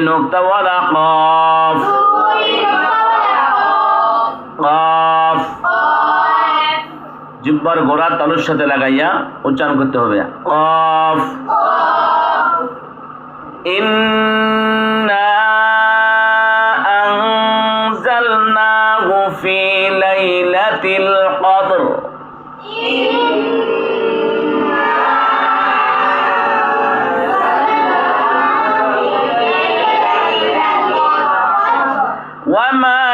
নুক্তা ওয়ালা কফ কফ জিহ্বার গোড়া তালুর সাথে লাগাইয়া উচ্চারণ করতে হবে কফ ইন্না আনজালনাহু ফি লাইলাতিল কদর وما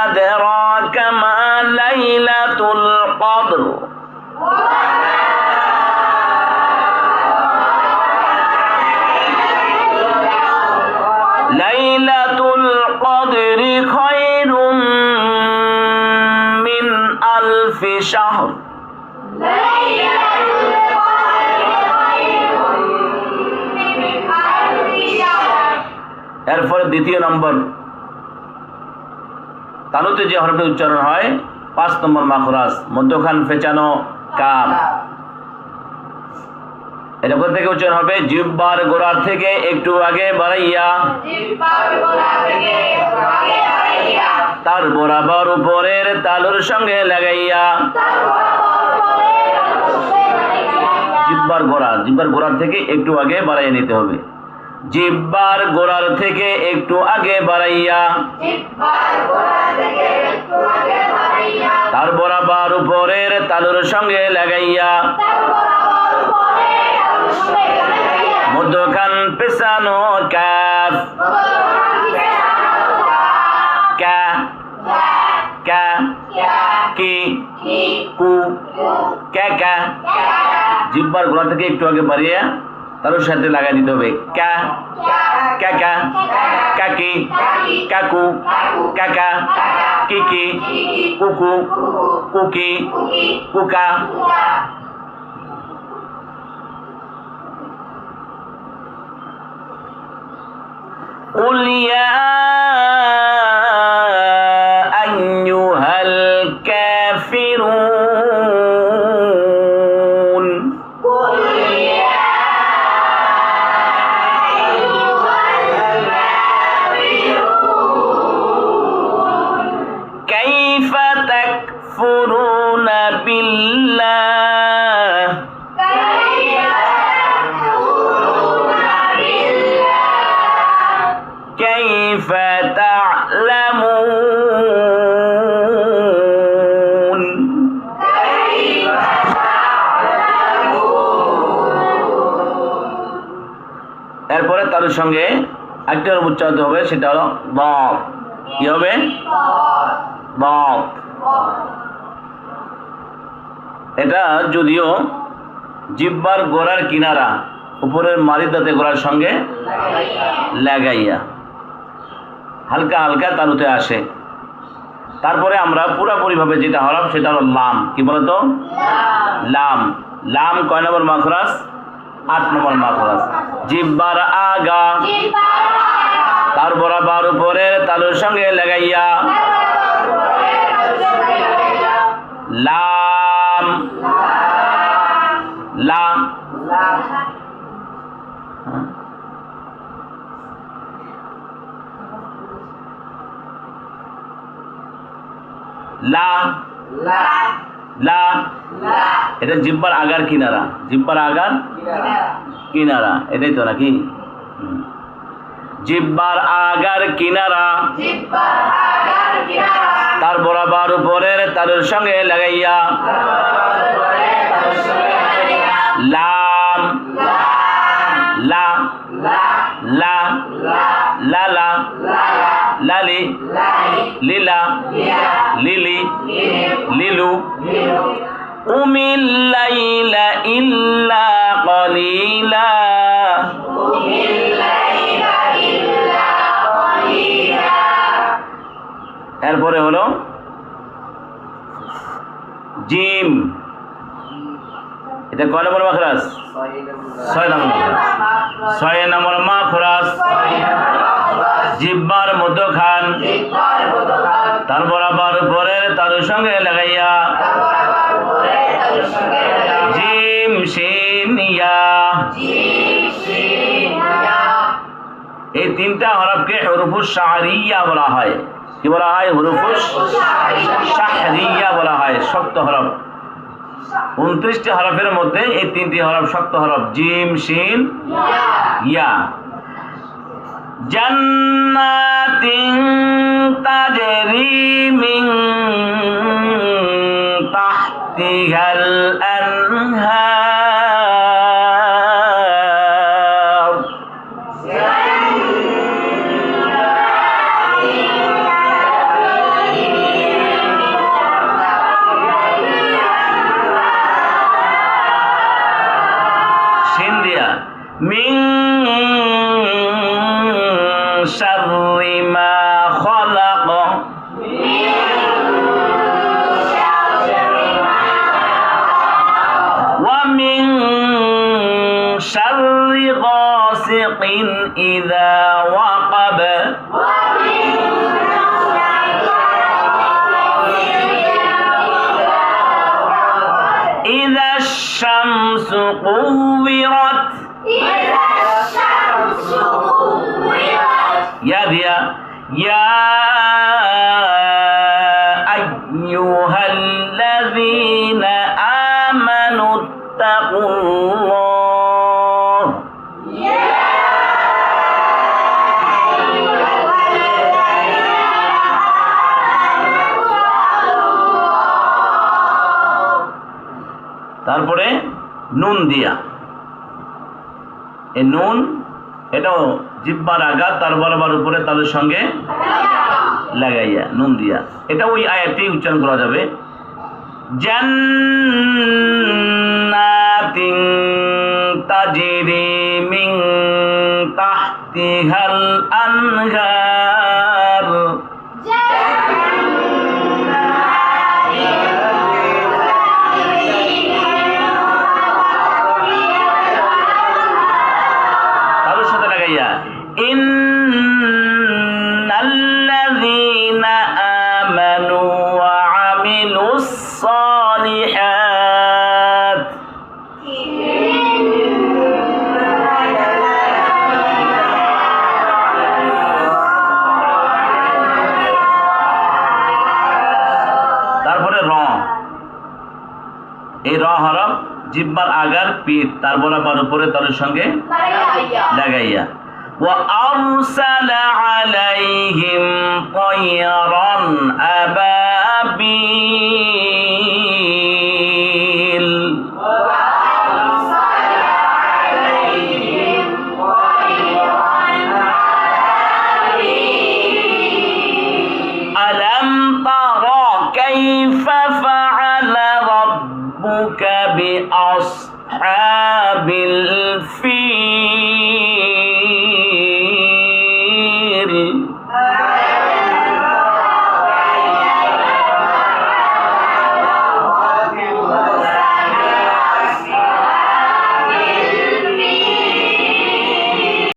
أدراك ما ليلة القدر ليلة القدر خير من ألف شهر এরপরে দ্বিতীয় নম্বর তালুতে যে হরফে উচ্চারণ হয় 5 নম্বর মাখরাজ মধ্যখান ফেচানো কাফ এটা কোথা থেকে উচ্চারণ হবে জিহ্বার গোড়া থেকে একটু আগে বাড়াইয়া তার বরাবর উপরের তালুর সঙ্গে লাগাইয়া জিহ্বার গোড়া থেকে একটু আগে বাড়াইয়া নিতে হবে জিহ্বার গোড়ার থেকে একটু আগে বাড়াইয়া তার বরাবর উপরের তালুর সঙ্গে লাগাইয়া মধ্যখান পেছানো কাফ কা কা কি কু কা কা জিহ্বার গোড়া থেকে একটু আগে বাড়িয়ে তালুর সাথে লাগাই দিতে হবে কা কাকা কাকি কাকু কাকা কিকি কুকু কুকি কুকা قل يا أيها الكافرون كيف تكفرون بالله كيف تعلمون এরপরে তার সঙ্গে একটা উচ্চারণ হবে সেটা হলো দাব কি হবে দাব এটা যদিও জিহ্বার গোড়ার কিনারা উপরের মারিদাতে গোড়ার সঙ্গে লাগাইয়া হালকা হালকা তালুতে আসে তারপরে আমরা পুরোপুরিভাবে যেটা হরফ সেটা হলো লাম কি বলতো লাম লাম কয় নম্বর মাখরাজ 8 নম্বর মাখরাজ জিহ্বার আগা তার বরাবর উপরের তালুর সঙ্গে লাগাইয়া লাম লা লা লা এটা জিহ্বার আগার কিনারা জিহ্বার আগার কিনারা এটাই তো নাকি জিহ্বার আগার কিনারা তার বরাবর উপরের তালুর সঙ্গে লাগাইয়া লাম লা লা লালা লালি লিলা লিলি লিলু উমিল লাইলা ইল্লা কলিলা এরপরে হলো জিম এটা কয় নম্বর মাখরাজ 6 নম্বর মাখরাজ 6 নম্বর মাখরাজ জিহ্বার মধ্যখান তার বরাবর উপরের তালুর সঙ্গে লাগাইয়া জিম শিন ইয়া তিনটা হরফকে হুরুফুস শাহরিয়া বলা হয়। কি বলা হয়? হুরুফুস শাহরিয়া বলা হয়, শক্ত হরফ। 29টি হরফের মধ্যে এই তিনটি হরফ শক্ত হরফ, জিম, শিন, ইয়া। জান্নাতিন তাজরি মিন তাহতিহাল আনহার। শিন দিয়া মিন শাররি মা খলাক, ওয়া মিন শাররি গাসিকিন ইযা ওয়াকাব, ইযা শামসু কুওয়িরাত। ইয়া দিয়া ইয়া আইয়ুহাল্লাযীনা আমানুত্তাকুল্লাহ। তারপরে নুন দিয়া, এই নুন এটাও জিহ্বার আঘাত, তার বরাবর উপরে তালুর সঙ্গে লাগাইয়া নুন দিয়া, এটা ওই আয়াতটি উচ্চারণ করা যাবে। জান্নাতিন তাজরি মিন তাহতিহাল আনহার। তালুর সাথে লাগাইয়া ইন্নাল্লাযীনা আমানু ওয়া আমিলুস সালিহাত। তারপরে র, এই র হরফ জিহ্বার আগার পিঠ, তার বরাবর উপরে তালুর সঙ্গে লাগাইয়া। وأرسل عليهم طيرا أبابيل ألم تر كيف فعل ربك بأصحاب